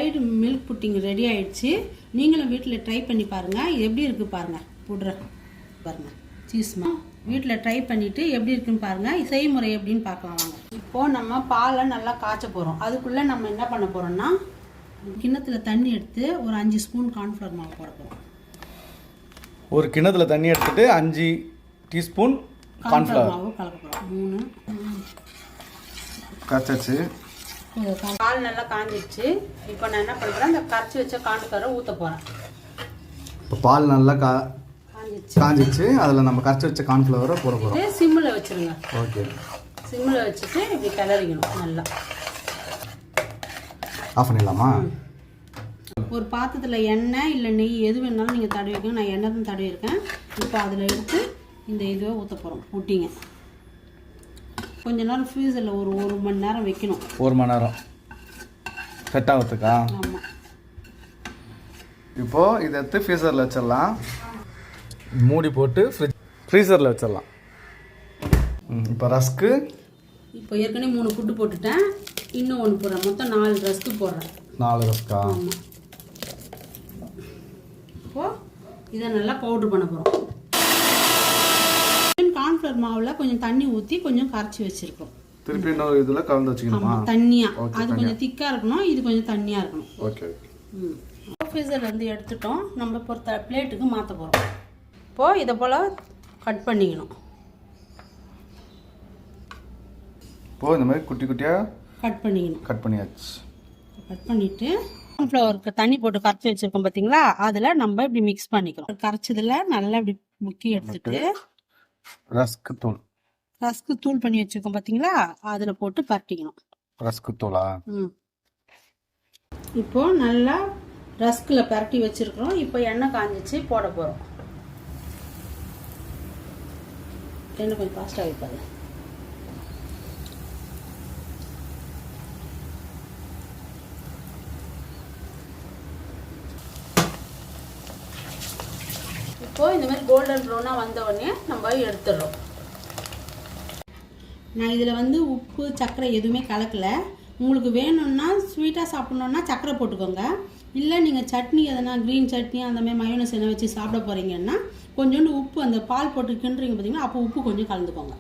Fried milk pudding ready ஆயிடுச்சு. நீங்களும் வீட்டில் ட்ரை பண்ணி பாருங்கள். இது எப்படி இருக்குது பாருங்கள். புடுறேன் பாருங்கள். சீஸ்மா வீட்டில் ட்ரை பண்ணிவிட்டு எப்படி இருக்குன்னு பாருங்கள். செய்முறை எப்படின்னு பார்க்கலாம் வாங்க. இப்போது நம்ம பாலை நல்லா காய்ச்ச போகிறோம். அதுக்குள்ளே நம்ம என்ன பண்ண போகிறோம்னா, கிண்ணத்தில் தண்ணி எடுத்து ஒரு 5 ஸ்பூன் கார்ன்ஃப்ளவர் மாவு போட போகிறோம். ஒரு கிண்ணத்துல தண்ணி எடுத்துட்டு 5 டீஸ்பூன் கார்ன்ஃப்ளவர் மாவு கலக்க போகிறோம். 3 காய்ச்சாச்சு. பால் நல்லா காஞ்சிடுச்சு. இப்போ நான் என்ன பண்ணுறேன், இந்த கரைச்சி வச்ச கார்ன்ஃப்ளவரை ஊற்ற போகிறேன். இப்போ பால் நல்லா காஞ்சிச்சு. அதில் நம்ம கரைச்சி வச்ச கார்ன்ஃப்ளவரை போட போகிறோம். சிம்மில் வச்சுருங்க. ஓகே, சிம்மில் வச்சுட்டு இப்படி கிளறிக்கணும். நல்லா ஆஃப் பண்ணிடலாமா? ஒரு பாத்திரத்தில் எண்ணெய் இல்லை நெய் எது வேணாலும் நீங்கள் தடவிக்கணும். நான் எண்ணெய் தான் தடவிருக்கேன். இப்போ அதில் எடுத்து இந்த இதுவை ஊற்ற போகிறோம். ஊட்டிங்க. கொஞ்ச நேரம் ஃப்ரீசரில் ஒரு 1 மணி நேரம் வைக்கணும். 1 மணி நேரம் செட் ஆகிறதுக்கா? ஆமாம். இப்போது இதை எடுத்து ஃப்ரீசரில் வச்சிடலாம். மூடி போட்டு ஃப்ரீசரில் வச்சிடலாம். இப்போ ரஸ்க்கு இப்போ ஏற்கனவே 3 புட்டு போட்டுட்டேன். இன்னும் 1 போடுறேன். மொத்தம் 4 ரஸ்க்கு போடுறேன். 4 ரஸ்கா? ஆமாம். இப்போது இதை நல்லா பவுட்ரு பண்ண போகிறோம். கார்ன்ஃப்ளவர் மாவில் கொஞ்சம் தண்ணி ஊற்றி கொஞ்சம் கரைச்சி வச்சுருக்கோம். திருப்பி இன்னொரு இதில் கலந்து வச்சுக்கணுமா? தண்ணியாக. அது கொஞ்சம் திக்காக இருக்கணும், இது கொஞ்சம் தண்ணியாக இருக்கணும். ஓகே. ஃப்ரீசர்லேருந்து எடுத்துட்டோம். நம்ம பொறுத்த பிளேட்டுக்கு மாற்ற போகிறோம். இப்போது இதை போல் கட் பண்ணிக்கணும். இப்போது இந்த மாதிரி குட்டி குட்டியாக கட் பண்ணிக்கணும். கட் பண்ணியாச்சு. கட் பண்ணிவிட்டு கார்ன்ஃப்ளவருக்கு தண்ணி போட்டு கரைச்சி வச்சுருக்கோம் பார்த்தீங்களா, அதில் நம்ம இப்படி மிக்ஸ் பண்ணிக்கிறோம். கரைச்சதில் நல்லா இப்படி முக்கி எடுத்துட்டு ரஸ்க் தூள் பண்ணி வச்சுருக்கோம் பார்த்தீங்களா, அதில் போட்டு பரட்டிக்கணும். ரஸ்க் தூளா? இப்போது நல்லா ரஸ்கில் பரட்டி வச்சுருக்கிறோம். இப்போ எண்ணெய் காஞ்சிச்சு, போட போகிறோம். எண்ணெய் கொஞ்சம் ஃபாஸ்ட்டாக வைப்பாது. இப்போது இந்த மாதிரி கோல்டன் ப்ரௌனாக வந்த உடனே நம்ம எடுத்துடுறோம். நான் இதில் உப்பு சர்க்கரை எதுவுமே கலக்கலை. உங்களுக்கு வேணும்னா ஸ்வீட்டாக சாப்பிட்ணுன்னா சர்க்கரை போட்டுக்கோங்க. இல்லை நீங்கள் சட்னி எதனா க்ரீன் சட்னி அந்த மாதிரி மயோனஸ் என்ன வச்சு சாப்பிட போகிறீங்கன்னா கொஞ்சோண்டு உப்பு, அந்த பால் போட்டு கிண்டுறீங்க பார்த்தீங்கன்னா, அப்போ உப்பு கொஞ்சம் கலந்துக்கோங்க.